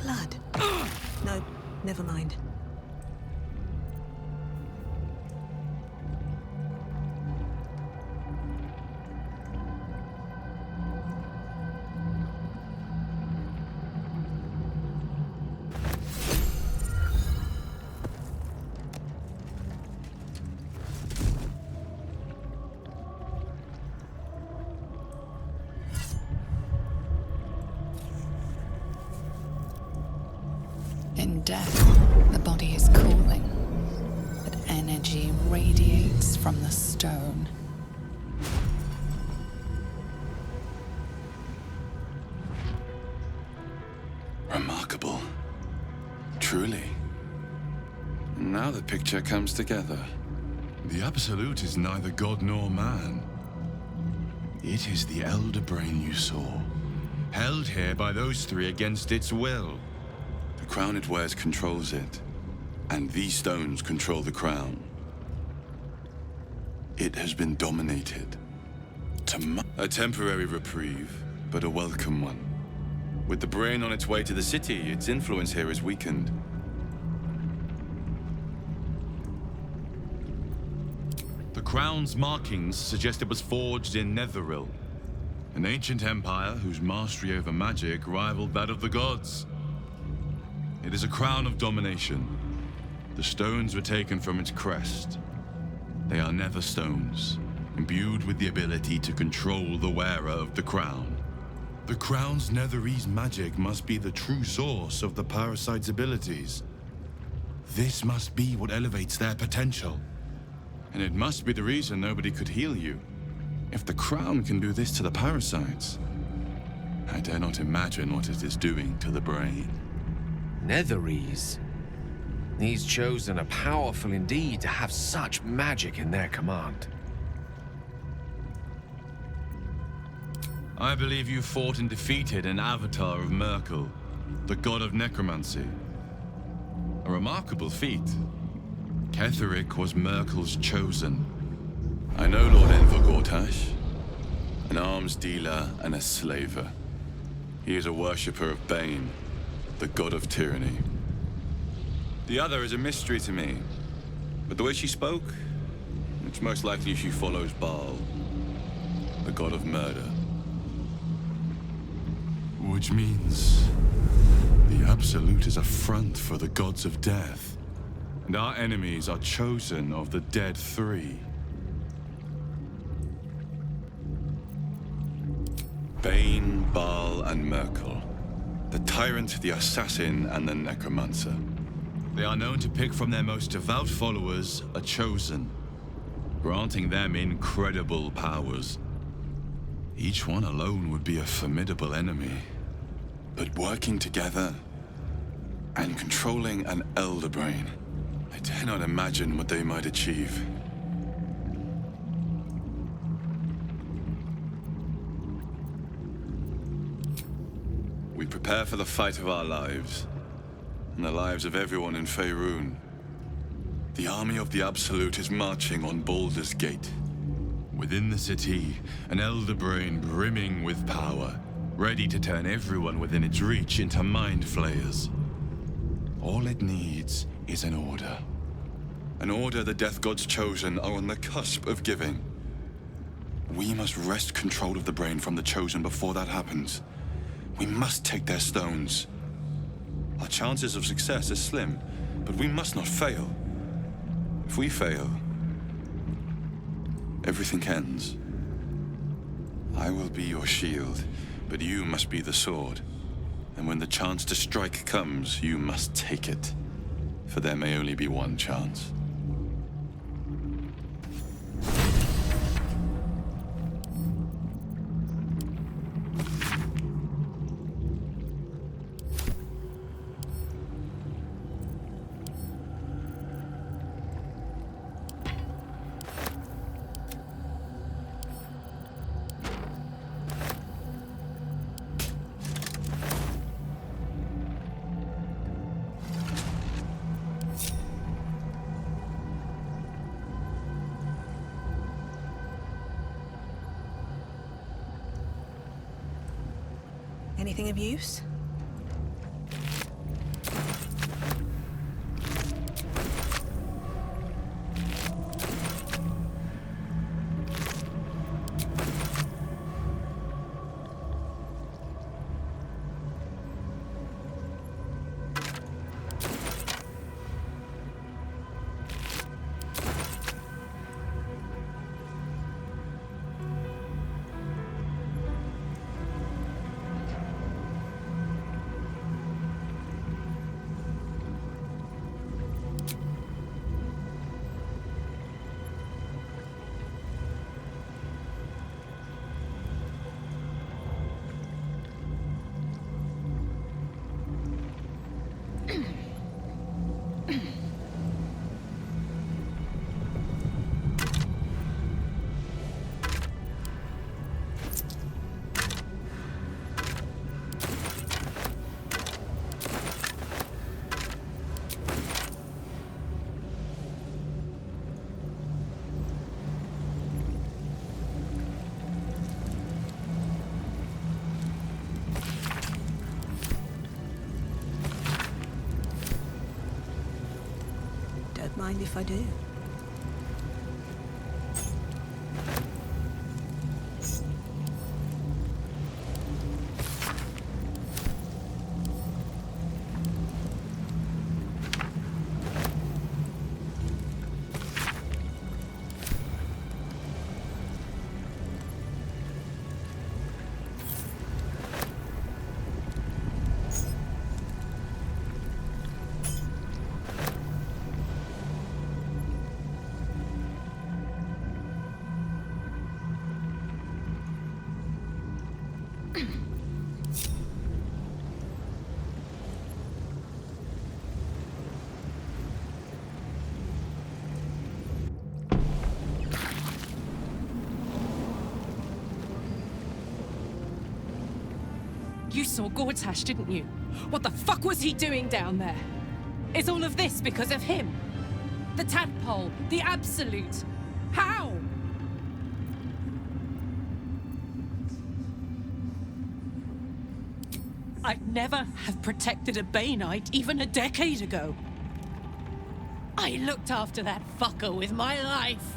blood? No, never mind. In death, the body is cooling, but energy radiates from the stone. Remarkable. Truly. Now the picture comes together. The Absolute is neither god nor man. It is the Elder Brain you saw, held here by those three against its will. The crown it wears controls it, and these stones control the crown. It has been dominated. A temporary reprieve, but a welcome one. With the brain on its way to the city, its influence here is weakened. The crown's markings suggest it was forged in Netheril, an ancient empire whose mastery over magic rivaled that of the gods. It is a crown of domination. The stones were taken from its crest. They are nether stones, imbued with the ability to control the wearer of the crown. The crown's Netherese magic must be the true source of the parasite's abilities. This must be what elevates their potential. And it must be the reason nobody could heal you. If the crown can do this to the parasites, I dare not imagine what it is doing to the brain. Netherese. These Chosen are powerful indeed to have such magic in their command. I believe you fought and defeated an avatar of Merkel, the god of necromancy. A remarkable feat. Ketheric was Merkel's chosen. I know Lord Enver Gortash, an arms dealer and a slaver. He is a worshipper of Bane, the god of tyranny. The other is a mystery to me, but the way she spoke, it's most likely she follows Baal, the god of murder. Which means the Absolute is a front for the gods of death, and our enemies are chosen of the dead three. Bane, Baal, and Merkel. The tyrant, the assassin, and the necromancer. They are known to pick from their most devout followers a chosen, granting them incredible powers. Each one alone would be a formidable enemy. But working together and controlling an Elder Brain, I dare not imagine what they might achieve. We prepare for the fight of our lives, and the lives of everyone in Faerun. The army of the Absolute is marching on Baldur's Gate. Within the city, an Elder Brain brimming with power, ready to turn everyone within its reach into mind flayers. All it needs is an order. An order the Death Gods Chosen are on the cusp of giving. We must wrest control of the brain from the Chosen before that happens. We must take their stones. Our chances of success are slim, but we must not fail. If we fail, everything ends. I will be your shield, but you must be the sword. And when the chance to strike comes, you must take it. For there may only be one chance. Anything of use? Don't mind if I do. You saw Gortash, didn't you? What the fuck was he doing down there? Is all of this because of him? The tadpole, the absolute. How? I'd never have protected a Bainite even a decade ago. I looked after that fucker with my life.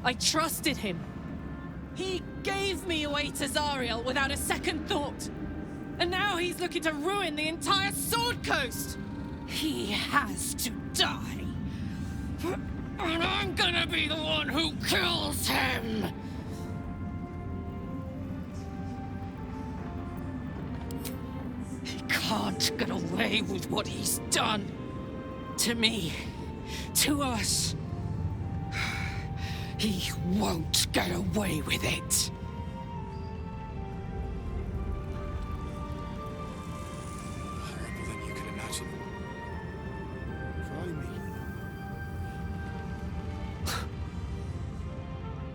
I trusted him. He gave me away to Zariel without a second thought. And now he's looking to ruin the entire Sword Coast! He has to die! And I'm gonna be the one who kills him! He can't get away with what he's done. To me. To us. He won't get away with it.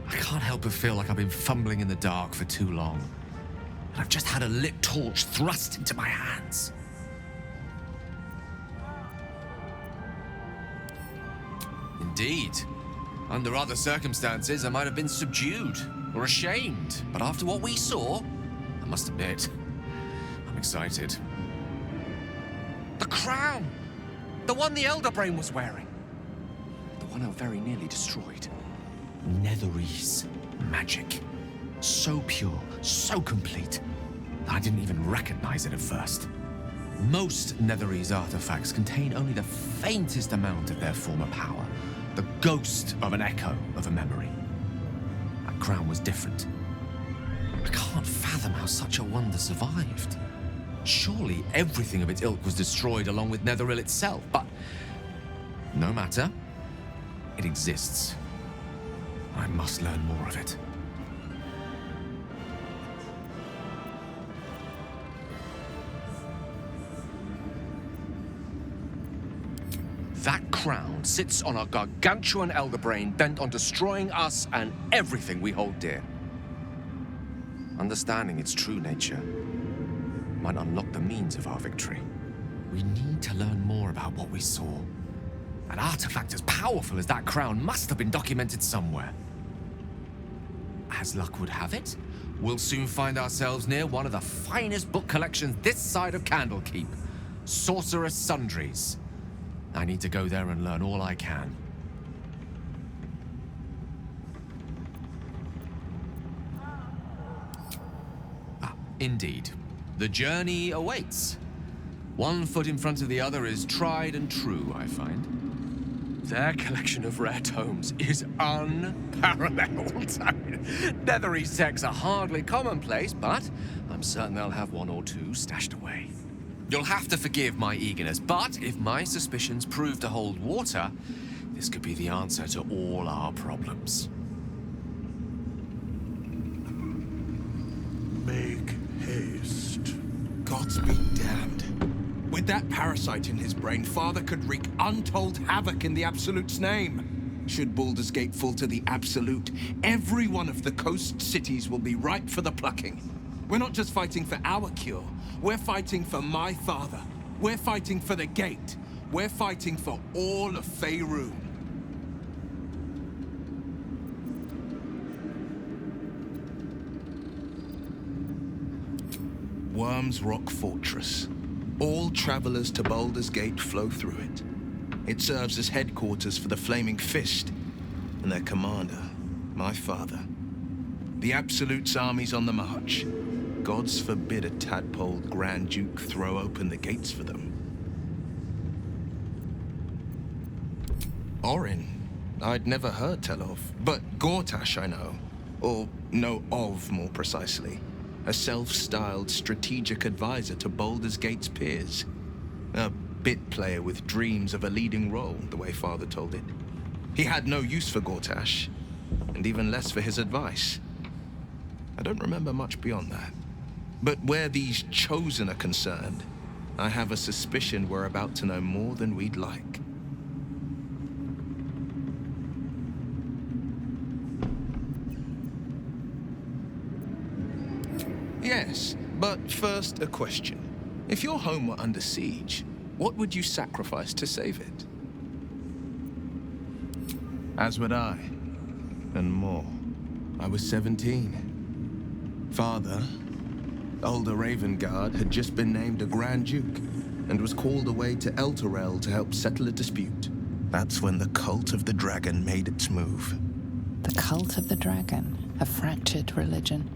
I can't help but feel like I've been fumbling in the dark for too long. And I've just had a lit torch thrust into my hands. Indeed. Under other circumstances, I might have been subdued or ashamed. But after what we saw, I must admit, I'm excited. The crown! The one the Elder Brain was wearing. The one I very nearly destroyed. Netherese magic. So pure, so complete, that I didn't even recognize it at first. Most Netherese artifacts contain only the faintest amount of their former power, the ghost of an echo of a memory. That crown was different. I can't fathom how such a wonder survived. Surely everything of its ilk was destroyed along with Netheril itself, but no matter. It exists. I must learn more of it. That crown sits on a gargantuan elder brain bent on destroying us and everything we hold dear. Understanding its true nature might unlock the means of our victory. We need to learn more about what we saw. An artifact as powerful as that crown must have been documented somewhere. As luck would have it, we'll soon find ourselves near one of the finest book collections this side of Candlekeep, Sorcerous Sundries. I need to go there and learn all I can. Indeed. The journey awaits. One foot in front of the other is tried and true, I find. Their collection of rare tomes is unparalleled. Netherese texts are hardly commonplace, but I'm certain they'll have one or two stashed away. You'll have to forgive my eagerness, but if my suspicions prove to hold water, this could be the answer to all our problems. Make haste. Gods be damned. With that parasite in his brain, Father could wreak untold havoc in the Absolute's name. Should Baldur's Gate fall to the Absolute, every one of the coast cities will be ripe for the plucking. We're not just fighting for our cure, we're fighting for my father. We're fighting for the Gate. We're fighting for all of Faerun. Worm's Rock Fortress. All travelers to Baldur's Gate flow through it. It serves as headquarters for the Flaming Fist, and their commander, my father. The Absolute's army's on the march. Gods forbid a tadpole Grand Duke throw open the gates for them. Orin, I'd never heard tell of, but Gortash I know. Or know of, more precisely. A self-styled strategic advisor to Baldur's Gate's peers. A bit player with dreams of a leading role, the way Father told it. He had no use for Gortash, and even less for his advice. I don't remember much beyond that. But where these Chosen are concerned, I have a suspicion we're about to know more than we'd like. Yes, but first a question. If your home were under siege, what would you sacrifice to save it? As would I, and more. I was 17. Father, older Ravengard, had just been named a Grand Duke and was called away to Elturel to help settle a dispute. That's when the Cult of the Dragon made its move. The Cult of the Dragon, a fractured religion.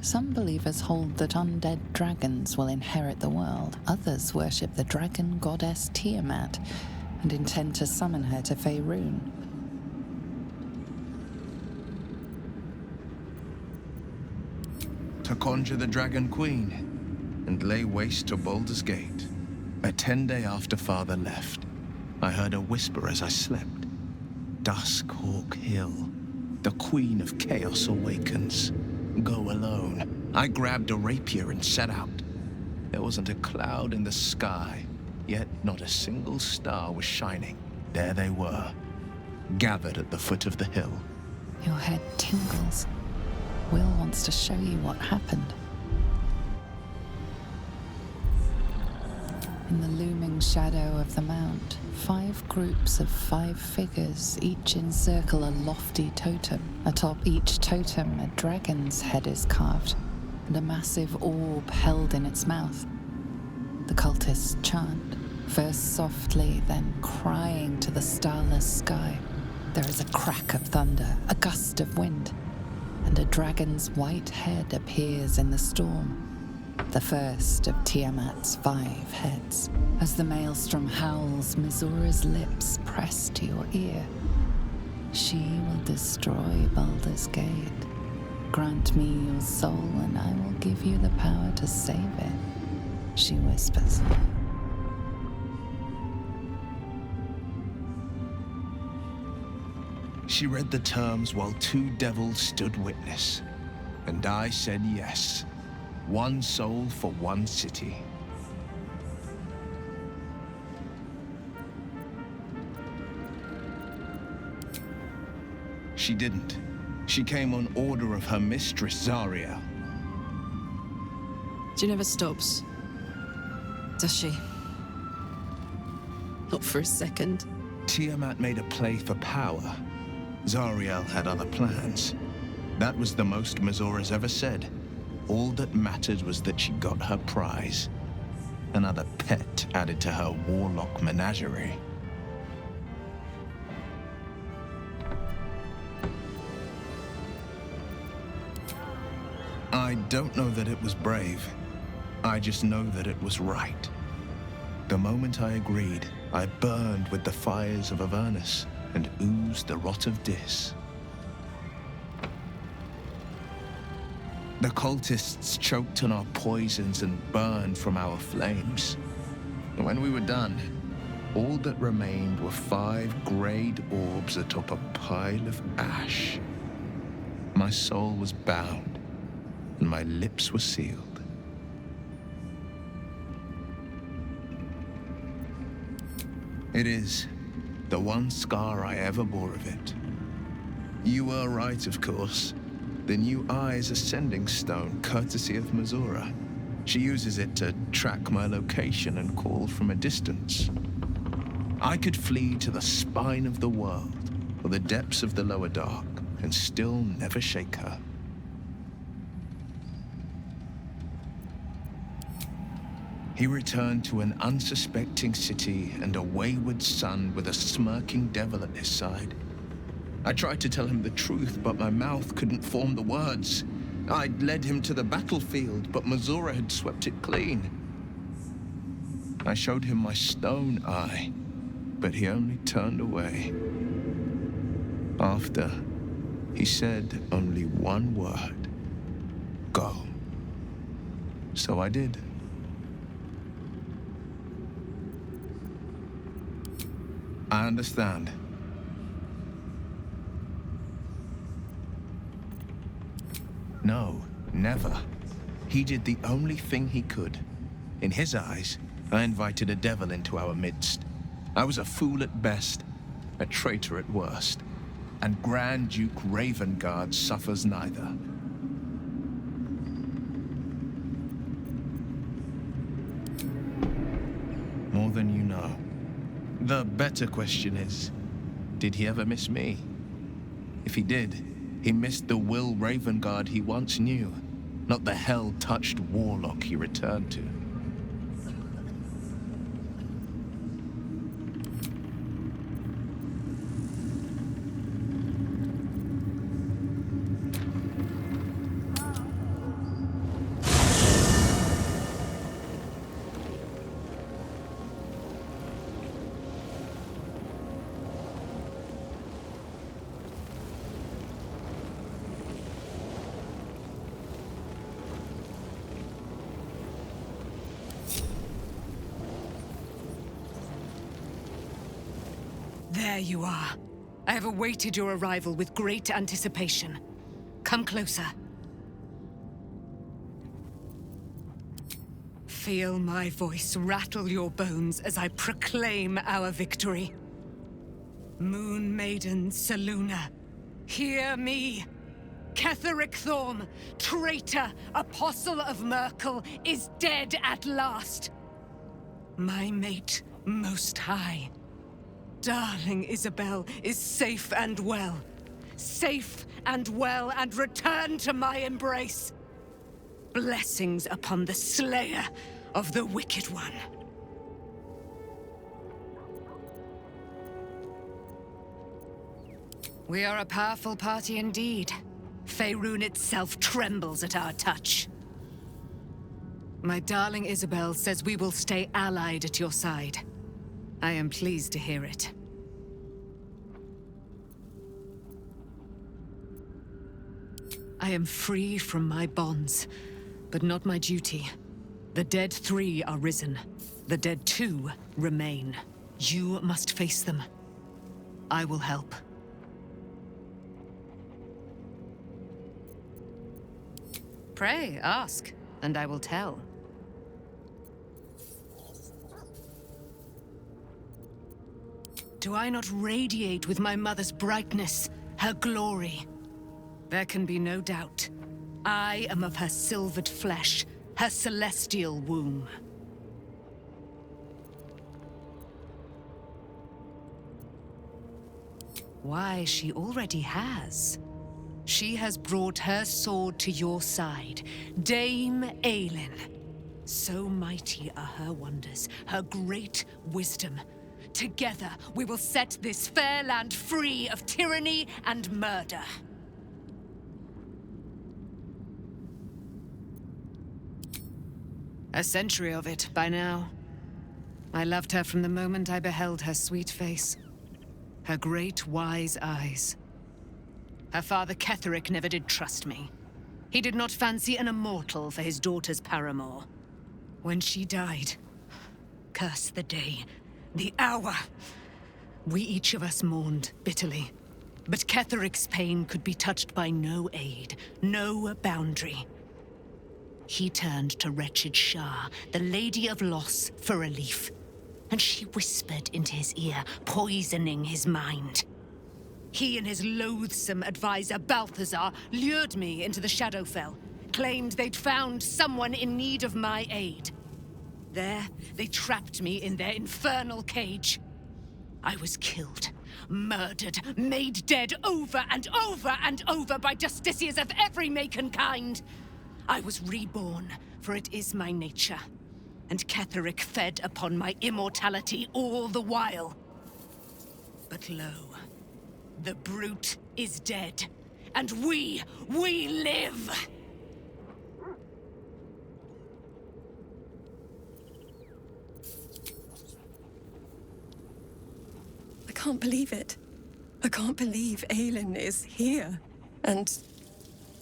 Some believers hold that undead dragons will inherit the world. Others worship the dragon goddess Tiamat and intend to summon her to Faerun. To conjure the Dragon Queen and lay waste to Baldur's Gate. A 10-day after Father left, I heard a whisper as I slept. Duskhawk Hill. The Queen of Chaos awakens. Go alone. I grabbed a rapier and set out. There wasn't a cloud in the sky, yet not a single star was shining. There they were, gathered at the foot of the hill. Your head tingles. Will wants to show you what happened. In the looming shadow of the mount, 5 groups of 5 figures each encircle a lofty totem. Atop each totem, a dragon's head is carved, and a massive orb held in its mouth. The cultists chant, first softly, then crying to the starless sky. There is a crack of thunder, a gust of wind, and a dragon's white head appears in the storm. The first of Tiamat's 5 heads. As the maelstrom howls, Mizura's lips press to your ear. She will destroy Baldur's Gate. Grant me your soul and I will give you the power to save it, she whispers. She read the terms while 2 devils stood witness, and I said yes. 1 soul for 1 city. She didn't. She came on order of her mistress, Zariel. She never stops, does she? Not for a second. Tiamat made a play for power. Zariel had other plans. That was the most Mizura's ever said. All that mattered was that she got her prize. Another pet added to her warlock menagerie. I don't know that it was brave. I just know that it was right. The moment I agreed, I burned with the fires of Avernus and oozed the rot of Dis. The cultists choked on our poisons and burned from our flames. When we were done, all that remained were 5 grayed orbs atop a pile of ash. My soul was bound, and my lips were sealed. It is the one scar I ever bore of it. You were right, of course. The new eye's ascending stone, courtesy of Mizura. She uses it to track my location and call from a distance. I could flee to the spine of the world, or the depths of the lower dark, and still never shake her. He returned to an unsuspecting city and a wayward son with a smirking devil at his side. I tried to tell him the truth, but my mouth couldn't form the words. I'd led him to the battlefield, but Mazura had swept it clean. I showed him my stone eye, but he only turned away. After, he said only one word: go. So I did. I understand. No, never. He did the only thing he could. In his eyes, I invited a devil into our midst. I was a fool at best, a traitor at worst, and Grand Duke Ravengard suffers neither. More than you know. The better question is, did he ever miss me? If he did, he missed the Will Ravengard he once knew, not the hell-touched warlock he returned to. There you are. I have awaited your arrival with great anticipation. Come closer. Feel my voice rattle your bones as I proclaim our victory. Moon Maiden Selûne, hear me! Ketheric Thorm, traitor, apostle of Merkel, is dead at last. My mate, Most High. Darling Isabel is safe and well. Safe and well, and returned to my embrace. Blessings upon the slayer of the Wicked One. We are a powerful party indeed. Faerun itself trembles at our touch. My darling Isabel says we will stay allied at your side. I am pleased to hear it. I am free from my bonds, but not my duty. The dead 3 are risen. The dead 2 remain. You must face them. I will help. Pray, ask, and I will tell. Do I not radiate with my mother's brightness, her glory? There can be no doubt. I am of her silvered flesh, her celestial womb. Why, she already has. She has brought her sword to your side, Dame Aelin. So mighty are her wonders, her great wisdom. Together, we will set this fair land free of tyranny and murder. A century of it by now. I loved her from the moment I beheld her sweet face. Her great, wise eyes. Her father Ketheric never did trust me. He did not fancy an immortal for his daughter's paramour. When she died, curse the day, the hour. We each of us mourned bitterly. But Ketheric's pain could be touched by no aid, no boundary. He turned to wretched Shah, the Lady of Loss, for relief. And she whispered into his ear, poisoning his mind. He and his loathsome advisor, Balthazar, lured me into the Shadowfell, claimed they'd found someone in need of my aid. There, they trapped me in their infernal cage. I was killed, murdered, made dead over and over and over by justiciars of every make and kind. I was reborn, for it is my nature. and Ketheric fed upon my immortality all the while. But lo, the brute is dead, and we live! I can't believe it. I can't believe Aelin is here. And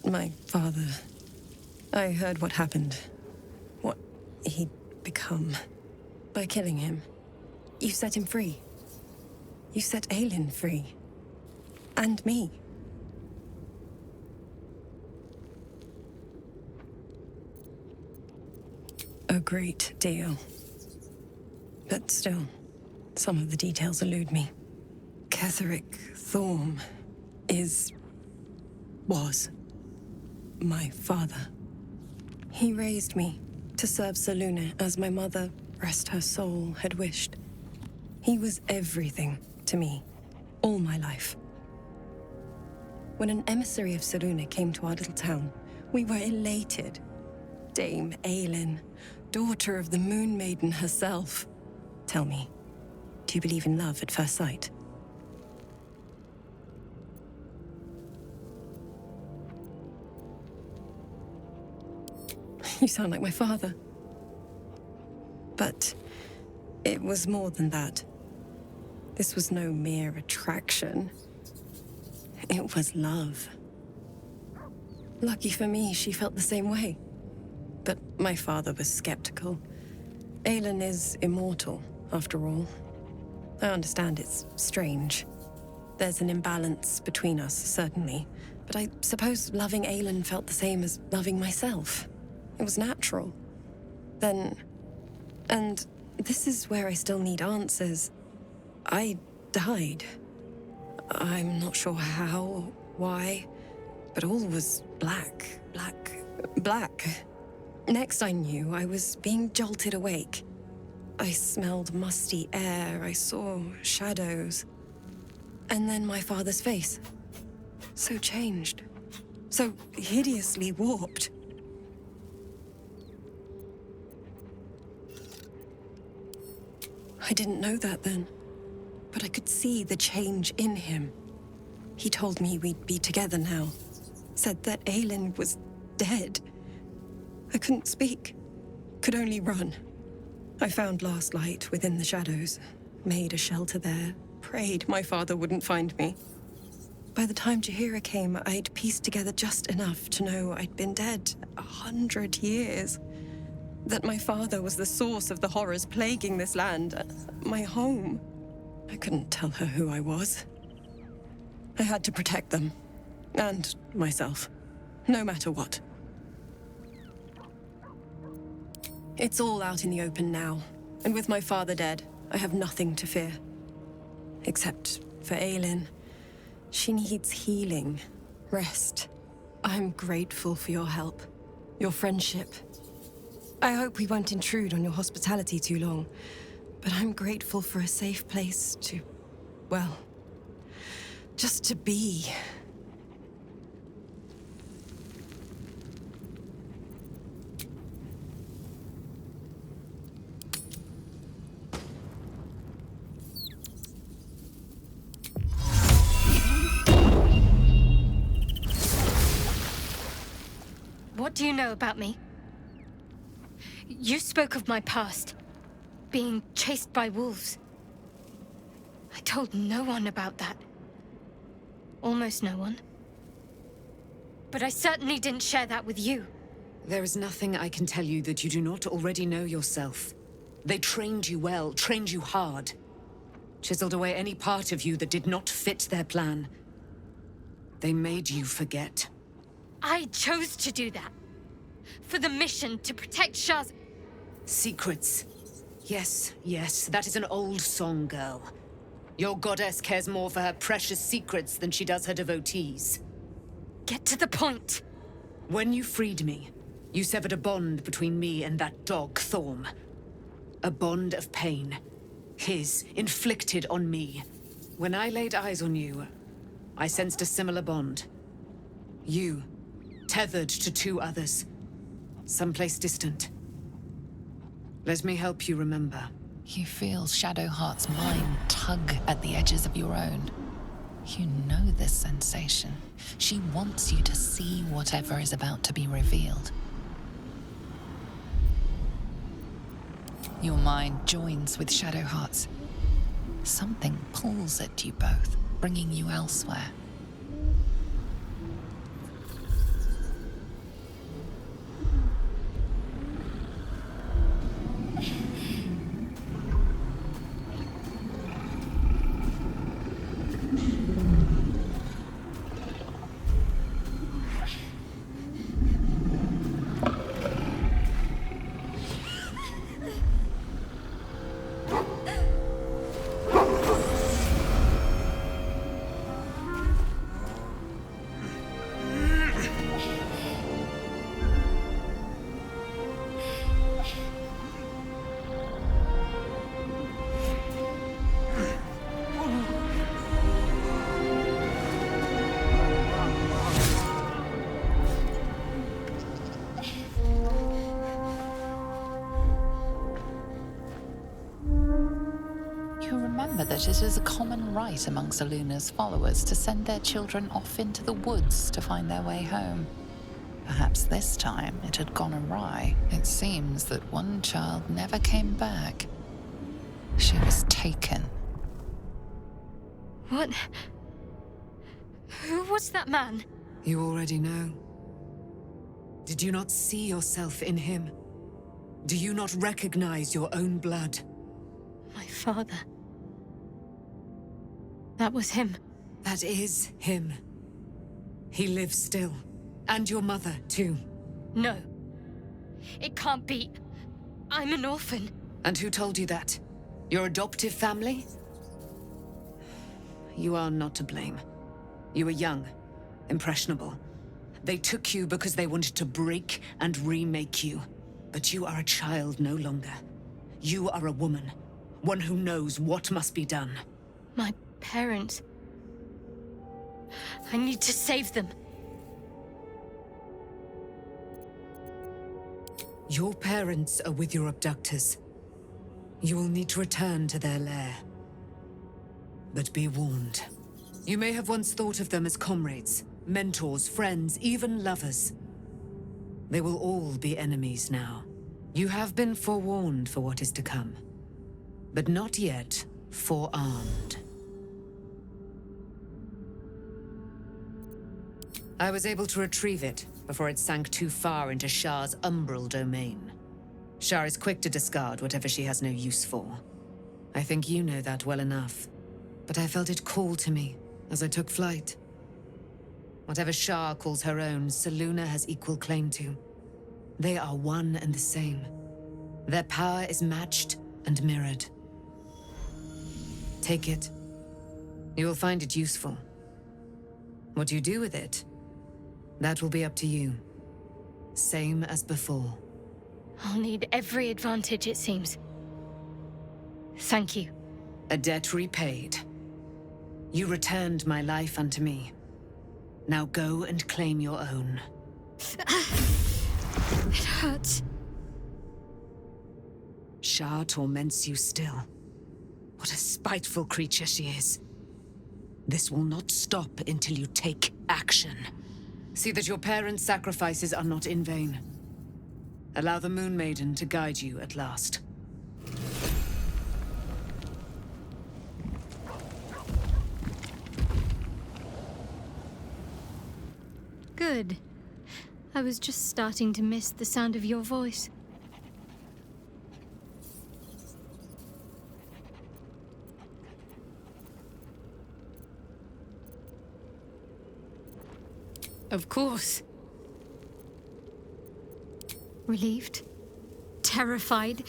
my father. I heard what happened. What he'd become. By killing him. You set him free. You set Aelin free. And me. A great deal. But still, some of the details elude me. Ketheric Thorm was my father. He raised me to serve Selûne as my mother, rest her soul, had wished. He was everything to me, all my life. When an emissary of Selûne came to our little town, we were elated. Dame Aelin, daughter of the Moon Maiden herself. Tell me, do you believe in love at first sight? You sound like my father. But it was more than that. This was no mere attraction. It was love. Lucky for me, she felt the same way. But my father was skeptical. Aelin is immortal, after all. I understand it's strange. There's an imbalance between us, certainly. But I suppose loving Aelin felt the same as loving myself. It was natural. Then... And this is where I still need answers. I died. I'm not sure how, why, but all was black. Next I knew, I was being jolted awake. I smelled musty air, I saw shadows. And then my father's face. So changed. So hideously warped. I didn't know that then, but I could see the change in him. He told me we'd be together now. Said that Aelin was dead. I couldn't speak. Could only run. I found last light within the shadows. Made a shelter there. Prayed my father wouldn't find me. By the time Jaheira came, I'd pieced together just enough to know I'd been dead 100 years. That my father was the source of the horrors plaguing this land, my home. I couldn't tell her who I was. I had to protect them, and myself, no matter what. It's all out in the open now, and with my father dead, I have nothing to fear. Except for Aelin. She needs healing, rest. I'm grateful for your help, your friendship. I hope we won't intrude on your hospitality too long, but I'm grateful for a safe place to, well, just to be. What do you know about me? You spoke of my past, being chased by wolves. I told no one about that. Almost no one. But I certainly didn't share that with you. There is nothing I can tell you that you do not already know yourself. They trained you well, trained you hard. Chiseled away any part of you that did not fit their plan. They made you forget. I chose to do that. For the mission to protect Shah's... Secrets. Yes, that is an old song, girl. Your goddess cares more for her precious secrets than she does her devotees. Get to the point. When you freed me, you severed a bond between me and that dog, Thorm. A bond of pain. His, inflicted on me. When I laid eyes on you, I sensed a similar bond. You, tethered to two others. Someplace distant. Let me help you remember. You feel Shadowheart's mind tug at the edges of your own. You know this sensation. She wants you to see whatever is about to be revealed. Your mind joins with Shadowheart's. Something pulls at you both, bringing you elsewhere. That it is a common rite amongst Aluna's followers to send their children off into the woods to find their way home. Perhaps this time it had gone awry. It seems that one child never came back. She was taken. What? Who was that man? You already know. Did you not see yourself in him? Do you not recognize your own blood? My father. That was him. That is him. He lives still. And your mother, too. No. It can't be. I'm an orphan. And who told you that? Your adoptive family? You are not to blame. You were young, impressionable. They took you because they wanted to break and remake you. But you are a child no longer. You are a woman. One who knows what must be done. My parents. I need to save them. Your parents are with your abductors. You will need to return to their lair. But be warned. You may have once thought of them as comrades, mentors, friends, even lovers. They will all be enemies now. You have been forewarned for what is to come, but not yet forearmed. I was able to retrieve it before it sank too far into Shah's umbral domain. Shah is quick to discard whatever she has no use for. I think you know that well enough. But I felt it call to me as I took flight. Whatever Shah calls her own, Selûne has equal claim to. They are one and the same. Their power is matched and mirrored. Take it. You will find it useful. What you do with it, that will be up to you. Same as before. I'll need every advantage, it seems. Thank you. A debt repaid. You returned my life unto me. Now go and claim your own. It hurts. Shah torments you still. What a spiteful creature she is. This will not stop until you take action. See that your parents' sacrifices are not in vain. Allow the Moon Maiden to guide you at last. Good. I was just starting to miss the sound of your voice. Of course. Relieved, terrified,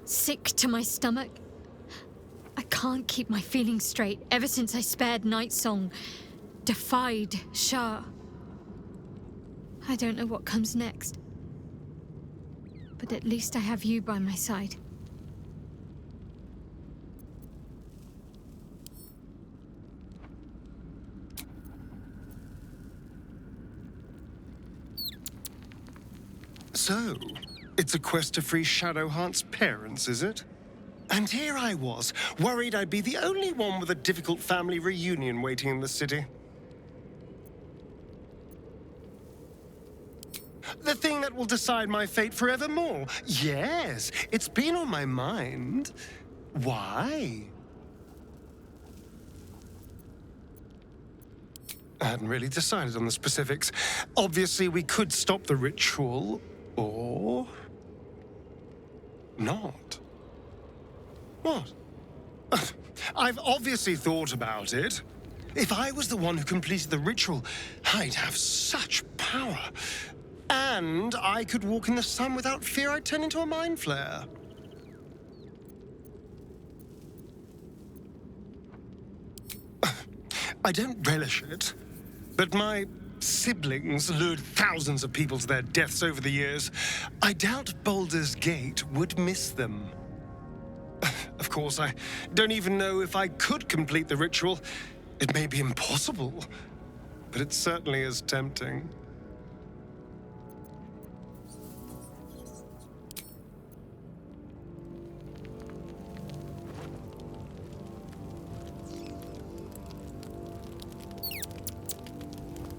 sick to my stomach. I can't keep my feelings straight ever since I spared Nightsong, defied Shah. I don't know what comes next. But at least I have you by my side. So, It's a quest to free Shadowheart's parents, is it? And here I was, worried I'd be the only one with a difficult family reunion waiting in the city. The thing that will decide my fate forevermore. Yes, it's been on my mind. Why? I hadn't really decided on the specifics. Obviously, we could stop the ritual, or not. What? I've obviously thought about it. If I was the one who completed the ritual, I'd have such power. And I could walk in the sun without fear I'd turn into a mind flare. I don't relish it, but my siblings lured thousands of people to their deaths over the years. I doubt Baldur's Gate would miss them. Of course, I don't even know if I could complete the ritual. It may be impossible, but it certainly is tempting.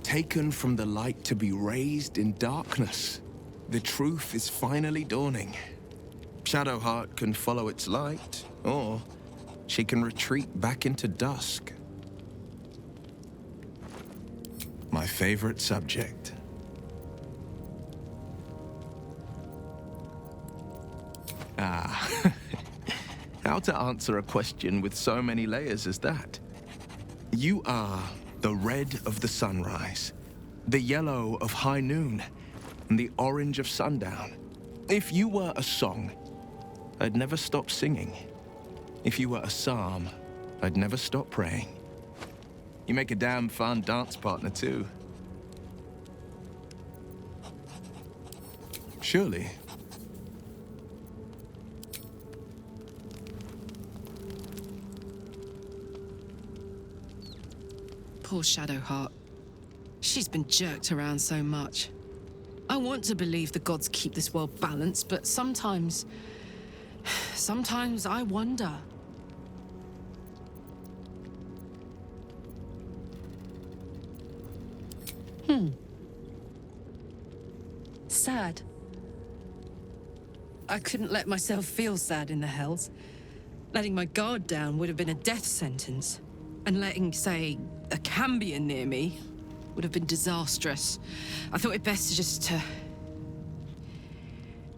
Taken from the light to be raised in darkness. The truth is finally dawning. Shadowheart can follow its light, or she can retreat back into dusk. My favorite subject. How to answer a question with so many layers as that? You are the red of the sunrise, the yellow of high noon, and the orange of sundown. If you were a song, I'd never stop singing. If you were a psalm, I'd never stop praying. You make a damn fun dance partner, too. Surely. Poor Shadowheart. She's been jerked around so much. I want to believe the gods keep this world balanced, but sometimes I wonder. Sad. I couldn't let myself feel sad in the Hells. Letting my guard down would have been a death sentence. And letting, say, a Cambion near me would have been disastrous. I thought it best to just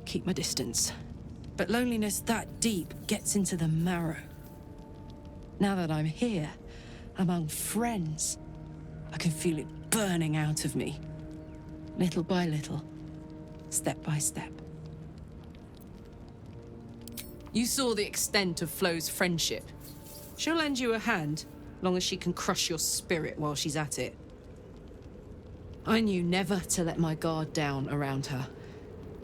keep my distance. But loneliness that deep gets into the marrow. Now that I'm here, among friends, I can feel it burning out of me. Little by little, step by step. You saw the extent of Flo's friendship. She'll lend you a hand, long as she can crush your spirit while she's at it. I knew never to let my guard down around her.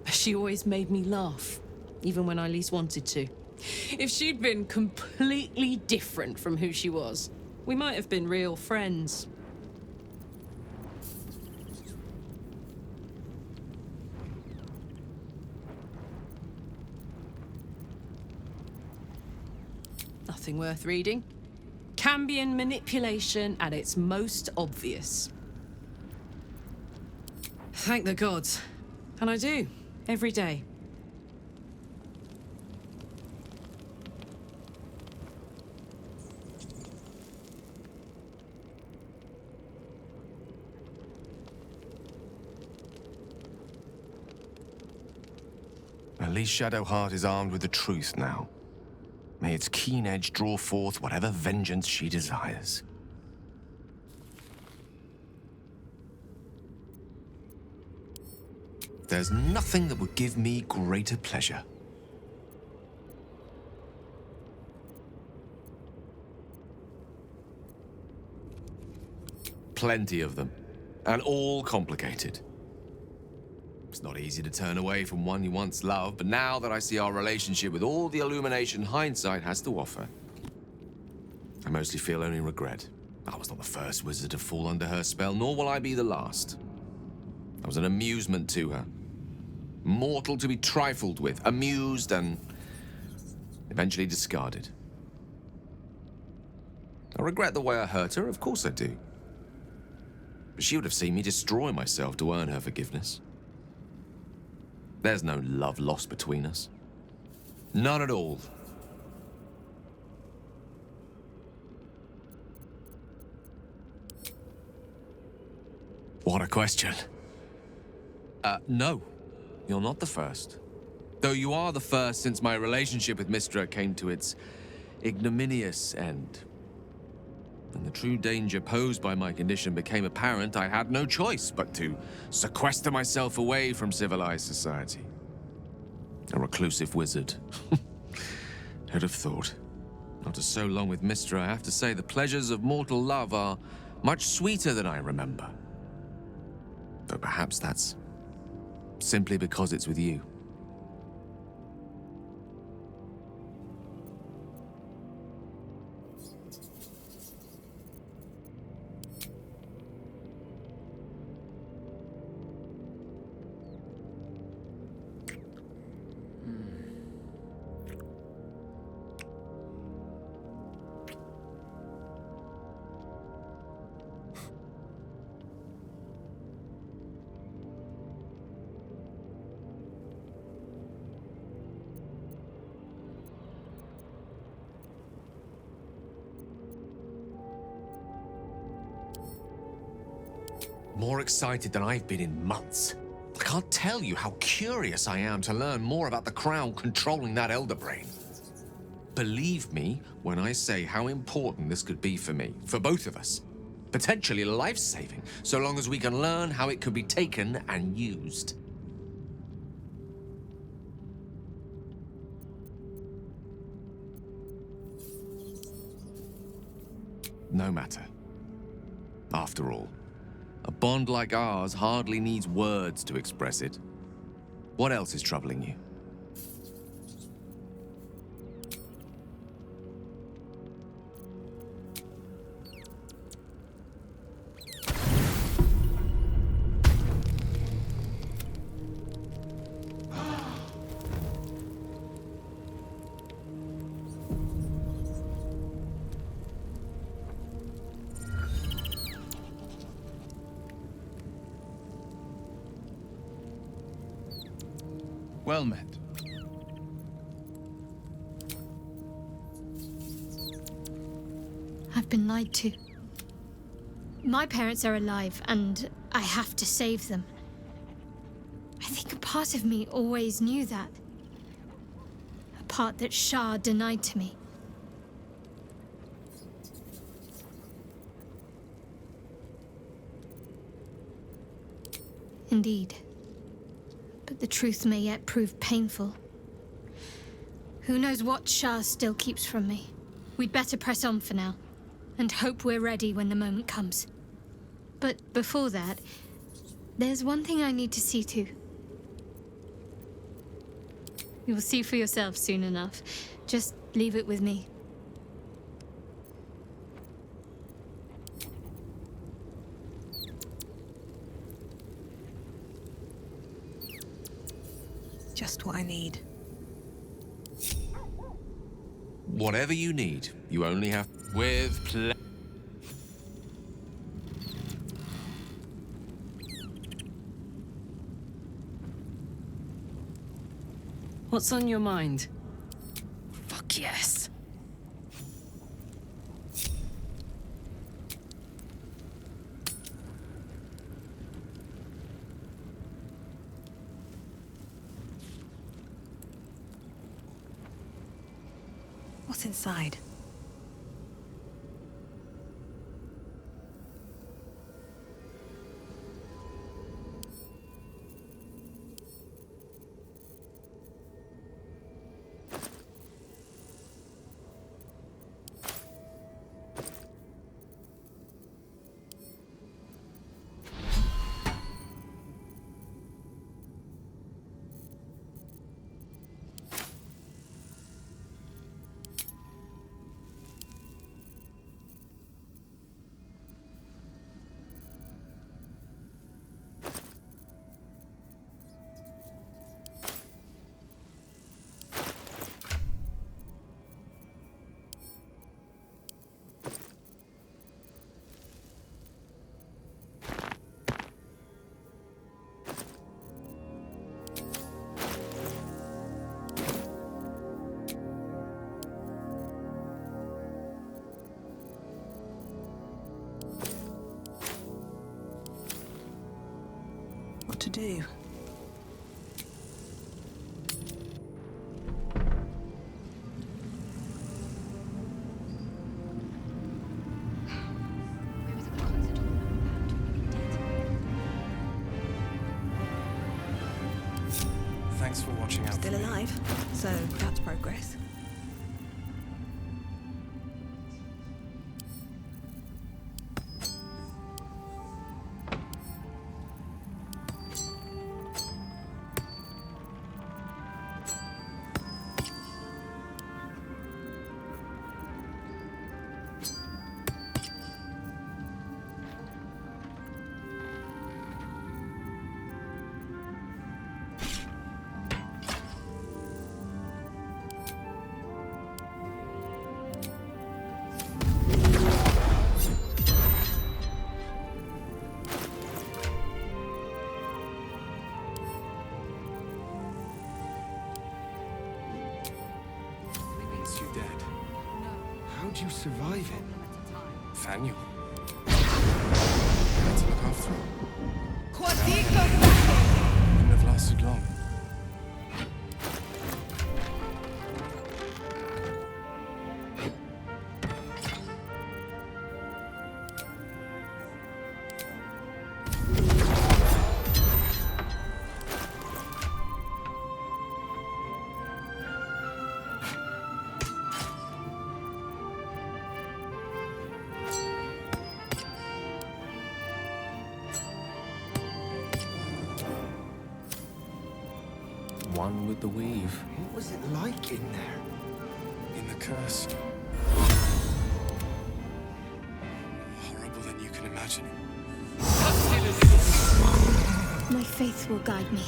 She always made me laugh, even when I least wanted to. If she'd been completely different from who she was, we might have been real friends. Nothing worth reading. Cambion manipulation at its most obvious. Thank the gods. And I do, every day. At least Shadowheart is armed with the truth now. May its keen edge draw forth whatever vengeance she desires. There's nothing that would give me greater pleasure. Plenty of them, and all complicated. It's not easy to turn away from one you once loved, but now that I see our relationship with all the illumination hindsight has to offer, I mostly feel only regret. I was not the first wizard to fall under her spell, nor will I be the last. I was an amusement to her. Mortal to be trifled with, amused, and eventually discarded. I regret the way I hurt her, of course I do. But she would have seen me destroy myself to earn her forgiveness. There's no love lost between us. None at all. What a question. No. You're not the first. Though you are the first since my relationship with Mystra came to its ignominious end. When the true danger posed by my condition became apparent, I had no choice but to sequester myself away from civilized society. A reclusive wizard. Who'd have thought? After so long with Mystra, I have to say the pleasures of mortal love are much sweeter than I remember. Though perhaps that's simply because it's with you. More excited than I've been in months. I can't tell you how curious I am to learn more about the Crown controlling that Elder Brain. Believe me when I say how important this could be for me, for both of us. Potentially life-saving, so long as we can learn how it could be taken and used. No matter. After all, a bond like ours hardly needs words to express it. What else is troubling you? Well met. I've been lied to. My parents are alive, and I have to save them. I think a part of me always knew that. A part that Shah denied to me. Indeed. But the truth may yet prove painful. Who knows what Shah still keeps from me? We'd better press on for now, and hope we're ready when the moment comes. But before that, there's one thing I need to see to. You will see for yourself soon enough. Just leave it with me. Just what I need. Whatever you need, you only have with play. What's on your mind? Fuck yes. What's inside? to do. Thanks for watching out. Still alive, so that's progress. How'd you survive it? Faniel. I had to look after him. Wouldn't have lasted long. One with the weave. What was it like in there? In the curse. Horrible than you can imagine. My faith will guide me.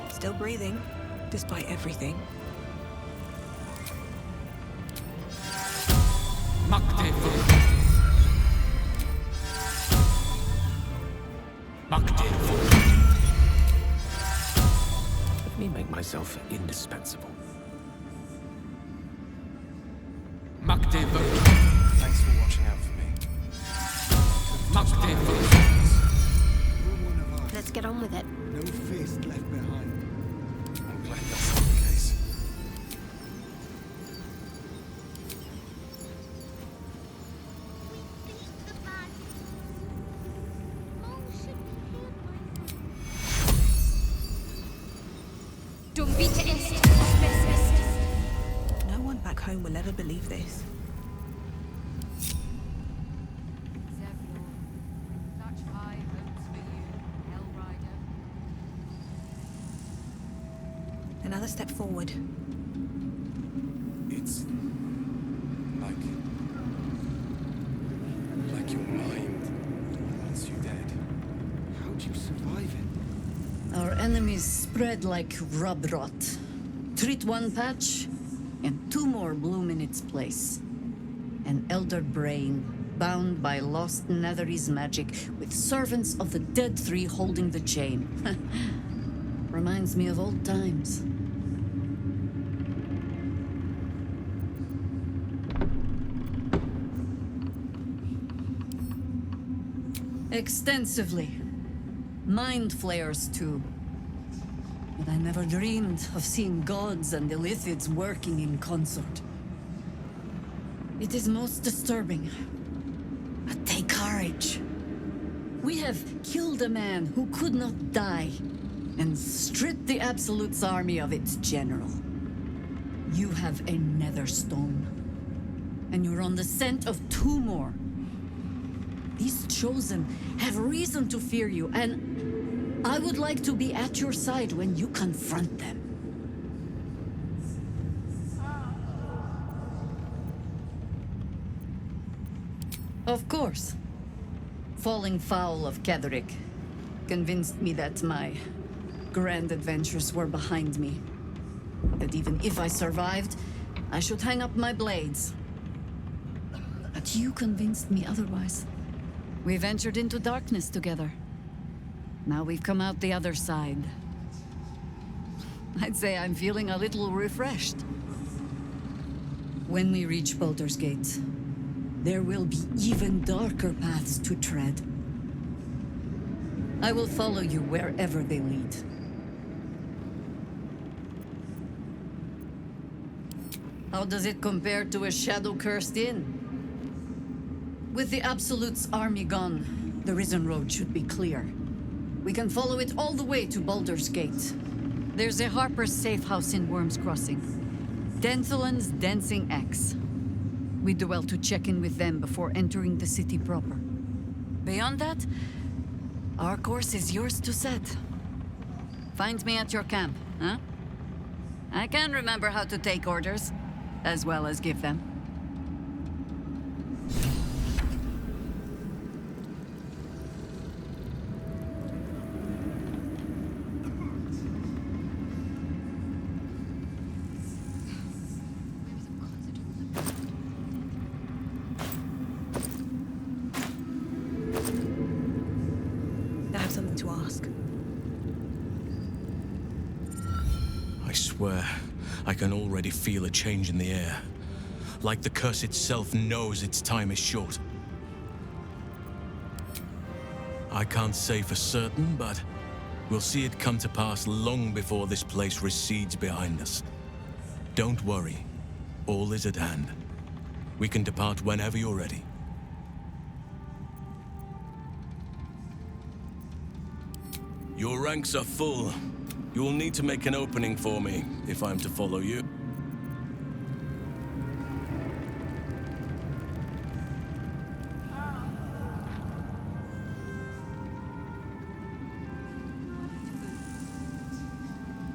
Still breathing, despite everything. Let me make myself indispensable. Thanks for watching out for me. Let's get on with it. No fist left behind. I'm glad that's not the case. No one back home will ever believe this. Another step forward. It's like your mind wants you dead. How'd you survive it? Our enemies spread like rub rot. Treat one patch, and two more bloom in its place. An elder brain, bound by lost Netherese magic, with servants of the Dead Three holding the chain. Reminds me of old times. Extensively. Mind flayers, too. But I never dreamed of seeing gods and Illithids working in consort. It is most disturbing. But take courage. We have killed a man who could not die, and stripped the Absolute's army of its general. You have a nether stone, and you're on the scent of two more. These Chosen have reason to fear you, and I would like to be at your side when you confront them. Of course. Falling foul of Ketheric convinced me that my grand adventures were behind me. That even if I survived, I should hang up my blades. But you convinced me otherwise. We ventured into darkness together. Now we've come out the other side. I'd say I'm feeling a little refreshed. When we reach Baldur's Gate, there will be even darker paths to tread. I will follow you wherever they lead. How does it compare to a shadow-cursed inn? With the Absolute's army gone, the Risen Road should be clear. We can follow it all the way to Baldur's Gate. There's a Harper's safe house in Worm's Crossing. Denthalen's Dancing Axe. We do well to check in with them before entering the city proper. Beyond that, our course is yours to set. Find me at your camp, huh? I can remember how to take orders, as well as give them. I have something to ask. I swear, I can already feel a change in the air. Like the curse itself knows its time is short. I can't say for certain, but we'll see it come to pass long before this place recedes behind us. Don't worry. All is at hand. We can depart whenever you're ready. Your ranks are full. You'll need to make an opening for me, if I'm to follow you.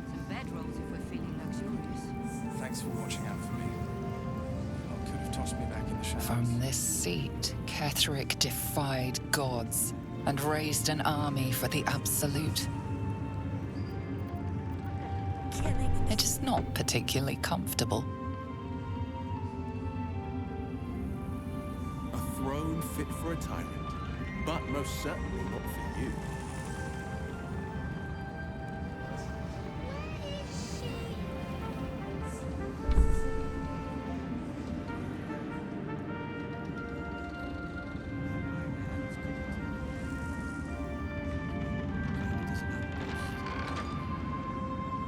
Some bedrolls if we're feeling luxurious. Thanks for watching out for me. God could have tossed me back in the shadows. From this seat, Ketheric defied gods and raised an army for the Absolute. It is not particularly comfortable. A throne fit for a tyrant, but most certainly not for you.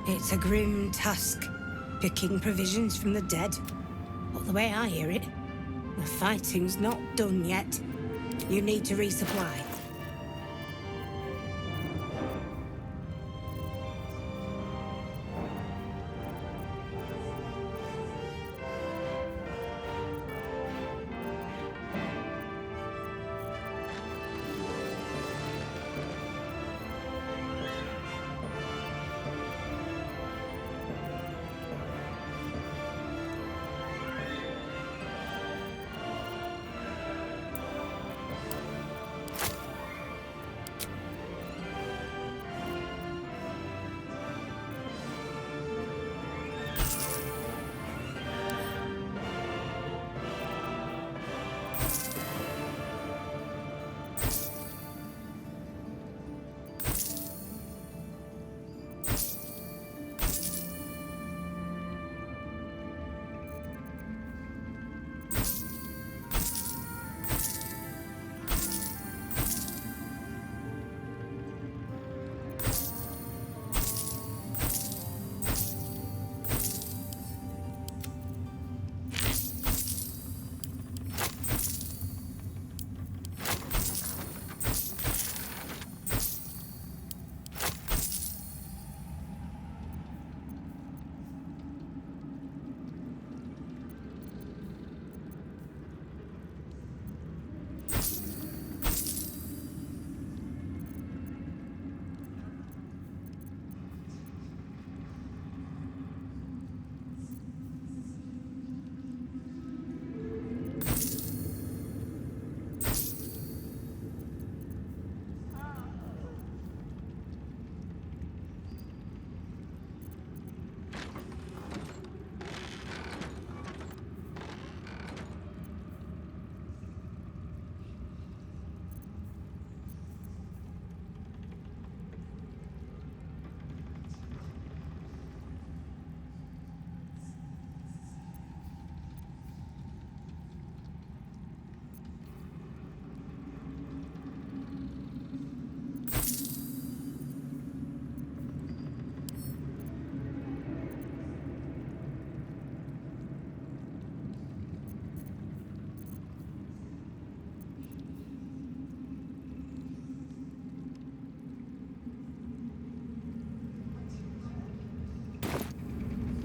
It's a grim task, picking provisions from the dead. But the way I hear it, the fighting's not done yet. You need to resupply.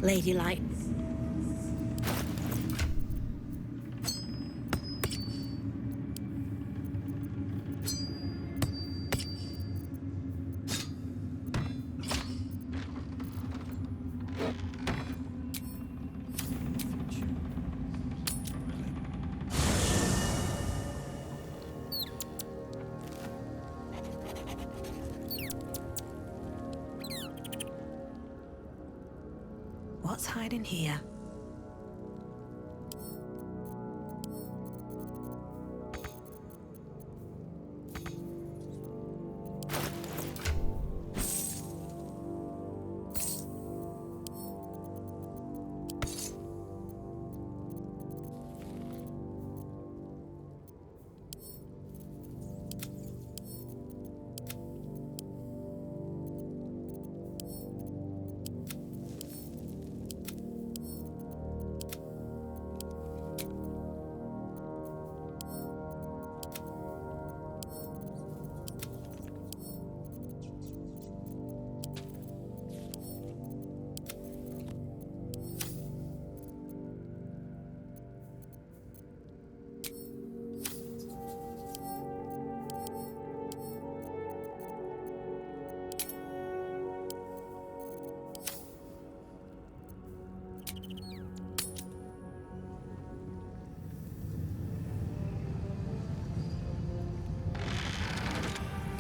Lady Light. What's hiding here?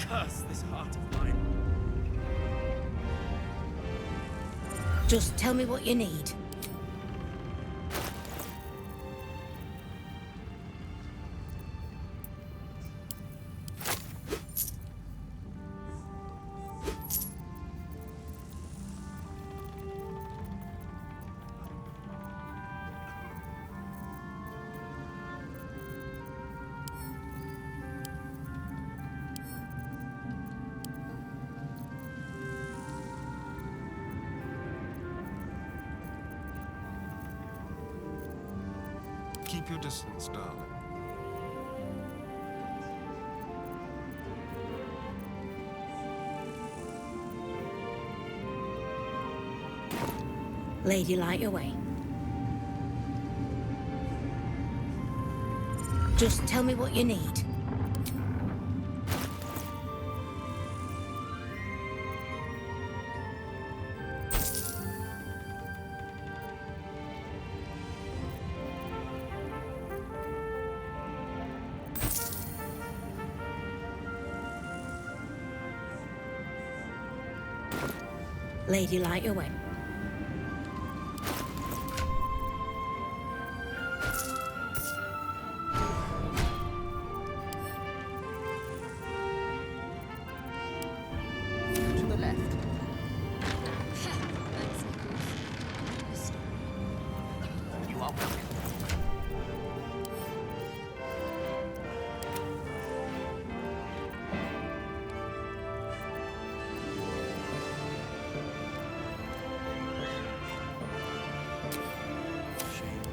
Curse this heart of mine. Just tell me what you need. Keep your distance, darling. Lady Light away. Just tell me what you need. Lady Light away. To the left. You are welcome.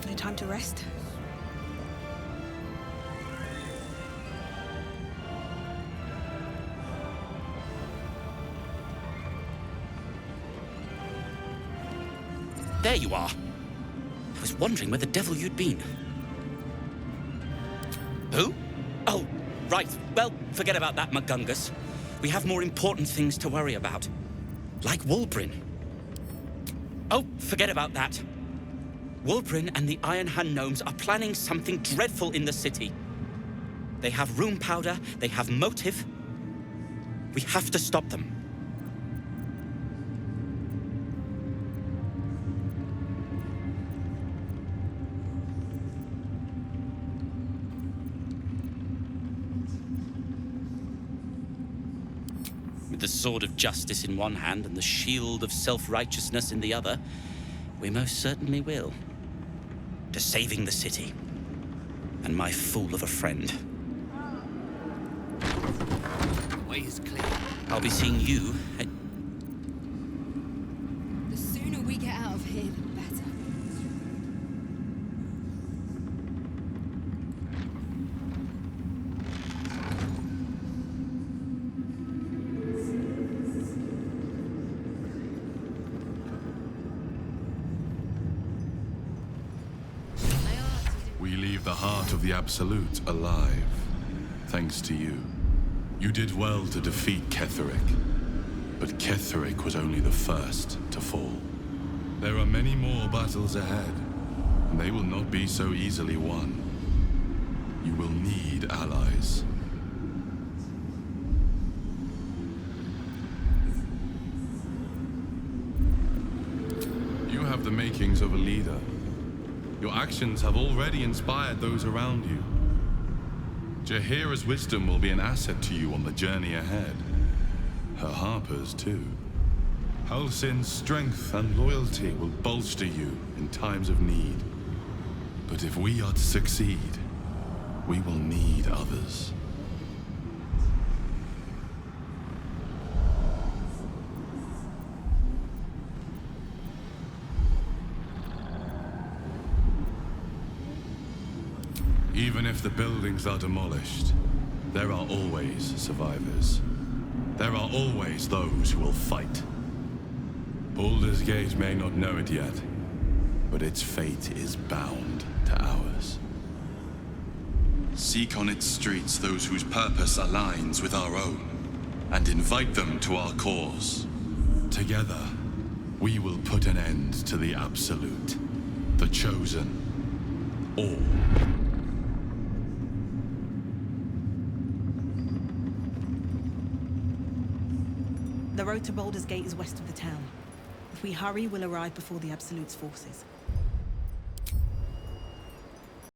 No time to rest? There you are. I was wondering where the devil you'd been. Who? Oh, right. Well, forget about that, McGungus. We have more important things to worry about. Like Wulbrin. Oh, forget about that. Wulbrin and the Iron Hand Gnomes are planning something dreadful in the city. They have rune powder, they have motive. We have to stop them. With the sword of justice in one hand and the shield of self-righteousness in the other, we most certainly will. To saving the city. And my fool of a friend. The way is clear. I'll be seeing you at... The sooner we get out of here, the better. heart of the Absolute alive, thanks to you. You did well to defeat Ketheric, but Ketheric was only the first to fall. There are many more battles ahead, and they will not be so easily won. You will need allies. You have the makings of a leader. Your actions have already inspired those around you. Jaheira's wisdom will be an asset to you on the journey ahead. Her Harper's too. Halsin's strength and loyalty will bolster you in times of need. But if we are to succeed, we will need others. Even if the buildings are demolished, there are always survivors. There are always those who will fight. Baldur's Gate may not know it yet, but its fate is bound to ours. Seek on its streets those whose purpose aligns with our own, and invite them to our cause. Together, we will put an end to the Absolute, the Chosen, all. The road to Baldur's Gate is west of the town. If we hurry, we'll arrive before the Absolute's forces.